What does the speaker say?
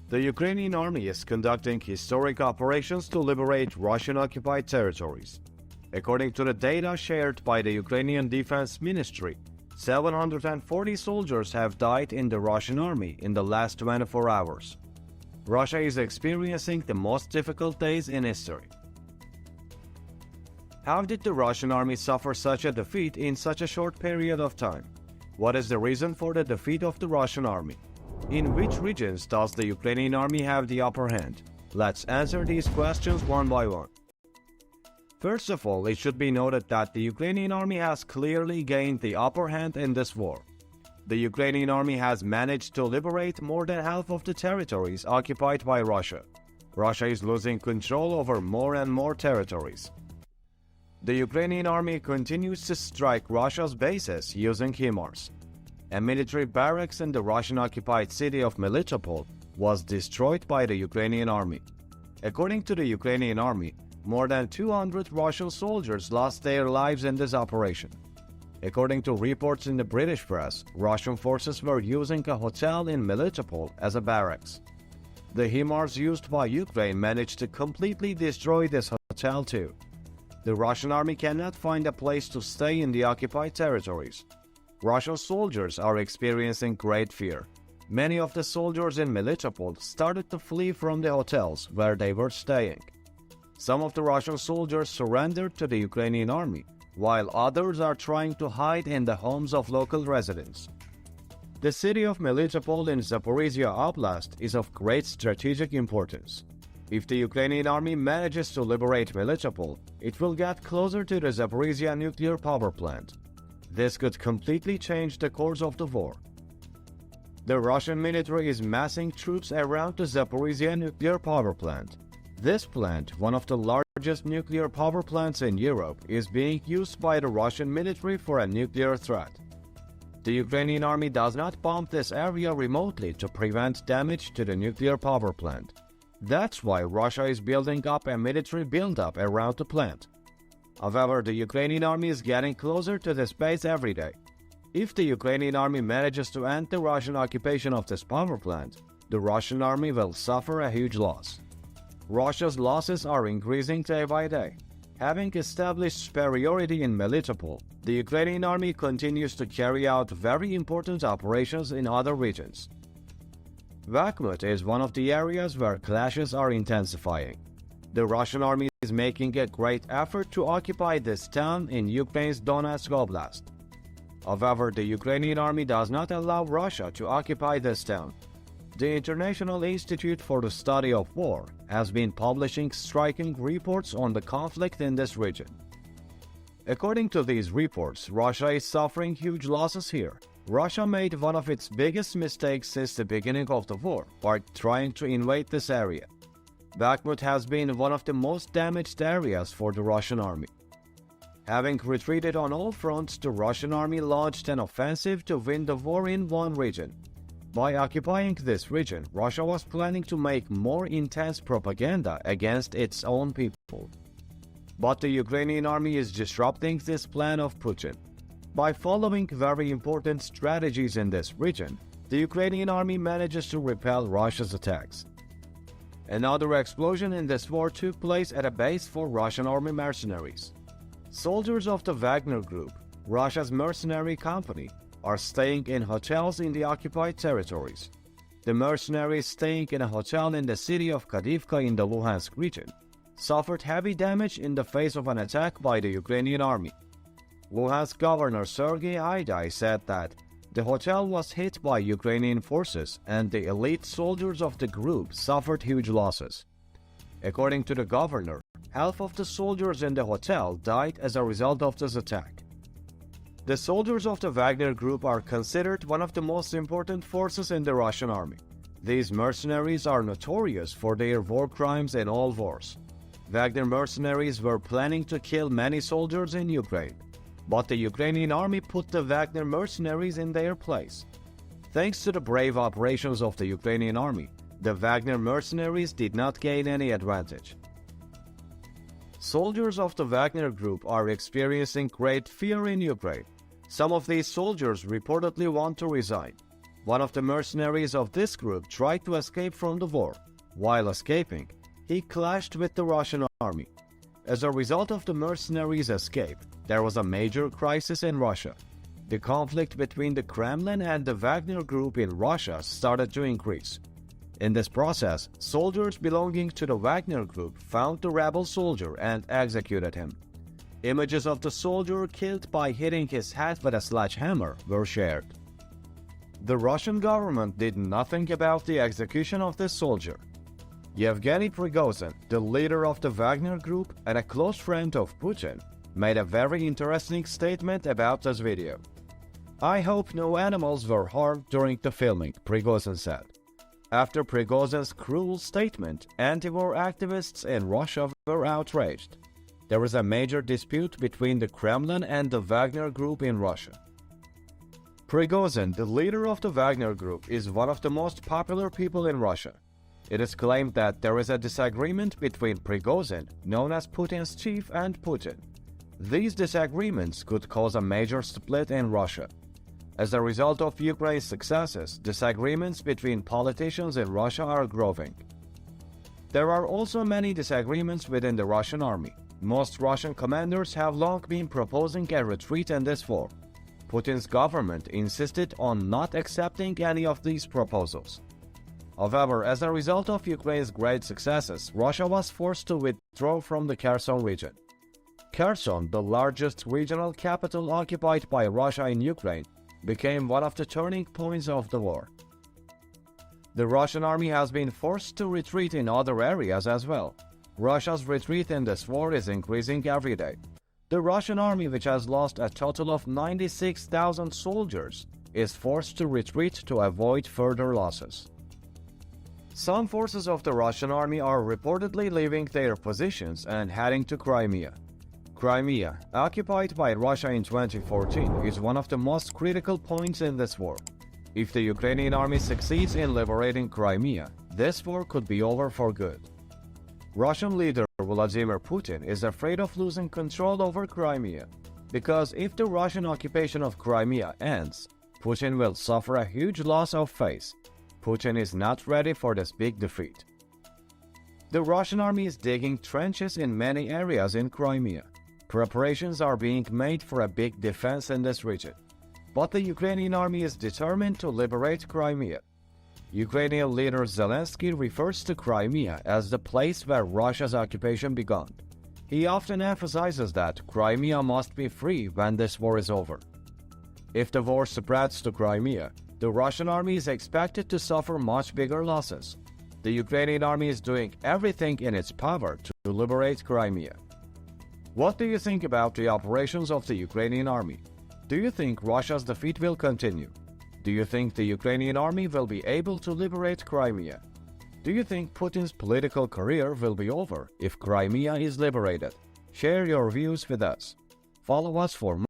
The Ukrainian army is conducting historic operations to liberate Russian-occupied territories. According to the data shared by the Ukrainian Defense Ministry, 740 soldiers have died in the Russian army in the last 24 hours. Russia is experiencing the most difficult days in history. How did the Russian army suffer such a defeat in such a short period of time? What is the reason for the defeat of the Russian army? In which regions does the Ukrainian army have the upper hand? Let's answer these questions one by one. First of all, it should be noted that the Ukrainian army has clearly gained the upper hand in this war. The Ukrainian army has managed to liberate more than half of the territories occupied by Russia. Russia is losing control over more and more territories. The Ukrainian army continues to strike Russia's bases using HIMARS. A military barracks in the Russian-occupied city of Melitopol was destroyed by the Ukrainian army. According to the Ukrainian army, more than 200 Russian soldiers lost their lives in this operation. According to reports in the British press, Russian forces were using a hotel in Melitopol as a barracks. The HIMARS used by Ukraine managed to completely destroy this hotel too. The Russian army cannot find a place to stay in the occupied territories. Russian soldiers are experiencing great fear. Many of the soldiers in Melitopol started to flee from the hotels where they were staying. Some of the Russian soldiers surrendered to the Ukrainian army, while others are trying to hide in the homes of local residents. The city of Melitopol in Zaporizhia Oblast is of great strategic importance. If the Ukrainian army manages to liberate Melitopol, it will get closer to the Zaporizhia nuclear power plant. This could completely change the course of the war. The Russian military is massing troops around the Zaporizhia nuclear power plant. This plant, one of the largest nuclear power plants in Europe, is being used by the Russian military for a nuclear threat. The Ukrainian army does not bomb this area remotely to prevent damage to the nuclear power plant. That's why Russia is building up a military buildup around the plant. However, the Ukrainian army is getting closer to this base every day. If the Ukrainian army manages to end the Russian occupation of this power plant, the Russian army will suffer a huge loss. Russia's losses are increasing day by day. Having established superiority in Melitopol, the Ukrainian army continues to carry out very important operations in other regions. Bakhmut is one of the areas where clashes are intensifying. The Russian army is making a great effort to occupy this town in Ukraine's Donetsk Oblast. However, the Ukrainian army does not allow Russia to occupy this town. The International Institute for the Study of War has been publishing striking reports on the conflict in this region. According to these reports, Russia is suffering huge losses here. Russia made one of its biggest mistakes since the beginning of the war by trying to invade this area. Bakhmut has been one of the most damaged areas for the Russian army. Having retreated on all fronts, the Russian army launched an offensive to win the war in one region. By occupying this region, Russia was planning to make more intense propaganda against its own people. But the Ukrainian army is disrupting this plan of Putin. By following very important strategies in this region, the Ukrainian army manages to repel Russia's attacks. Another explosion in this war took place at a base for Russian army mercenaries. Soldiers of the Wagner Group, Russia's mercenary company, are staying in hotels in the occupied territories. The mercenaries staying in a hotel in the city of Kadivka in the Luhansk region suffered heavy damage in the face of an attack by the Ukrainian army. Luhansk Governor Sergei Haidai said that the hotel was hit by Ukrainian forces and the elite soldiers of the group suffered huge losses. According to the governor, half of the soldiers in the hotel died as a result of this attack. The soldiers of the Wagner Group are considered one of the most important forces in the Russian army. These mercenaries are notorious for their war crimes in all wars. Wagner mercenaries were planning to kill many soldiers in Ukraine, but the Ukrainian army put the Wagner mercenaries in their place. Thanks to the brave operations of the Ukrainian army, the Wagner mercenaries did not gain any advantage. Soldiers of the Wagner Group are experiencing great fear in Ukraine. Some of these soldiers reportedly want to resign. One of the mercenaries of this group tried to escape from the war. While escaping, he clashed with the Russian army. As a result of the mercenaries' escape, there was a major crisis in Russia. The conflict between the Kremlin and the Wagner Group in Russia started to increase. In this process, soldiers belonging to the Wagner Group found the rebel soldier and executed him. Images of the soldier killed by hitting his head with a sledgehammer were shared. The Russian government did nothing about the execution of this soldier. Yevgeny Prigozhin, the leader of the Wagner Group and a close friend of Putin, made a very interesting statement about this video. "I hope no animals were harmed during the filming," Prigozhin said. After Prigozhin's cruel statement, anti-war activists in Russia were outraged. There was a major dispute between the Kremlin and the Wagner Group in Russia. Prigozhin, the leader of the Wagner Group, is one of the most popular people in Russia. It is claimed that there is a disagreement between Prigozhin, known as Putin's chief, and Putin. These disagreements could cause a major split in Russia. As a result of Ukraine's successes, disagreements between politicians in Russia are growing. There are also many disagreements within the Russian army. Most Russian commanders have long been proposing a retreat in this war. Putin's government insisted on not accepting any of these proposals. However, as a result of Ukraine's great successes, Russia was forced to withdraw from the Kherson region. Kherson, the largest regional capital occupied by Russia in Ukraine, became one of the turning points of the war. The Russian army has been forced to retreat in other areas as well. Russia's retreat in this war is increasing every day. The Russian army, which has lost a total of 96,000 soldiers, is forced to retreat to avoid further losses. Some forces of the Russian army are reportedly leaving their positions and heading to Crimea. Crimea, occupied by Russia in 2014, is one of the most critical points in this war. If the Ukrainian army succeeds in liberating Crimea, this war could be over for good. Russian leader Vladimir Putin is afraid of losing control over Crimea, because if the Russian occupation of Crimea ends, Putin will suffer a huge loss of face. Putin is not ready for this big defeat. The Russian army is digging trenches in many areas in Crimea. Preparations are being made for a big defense in this region. But the Ukrainian army is determined to liberate Crimea. Ukrainian leader Zelensky refers to Crimea as the place where Russia's occupation began. He often emphasizes that Crimea must be free when this war is over. If the war spreads to Crimea, the Russian army is expected to suffer much bigger losses. The Ukrainian army is doing everything in its power to liberate Crimea. What do you think about the operations of the Ukrainian army? Do you think Russia's defeat will continue? Do you think the Ukrainian army will be able to liberate Crimea? Do you think Putin's political career will be over if Crimea is liberated? Share your views with us. Follow us for more.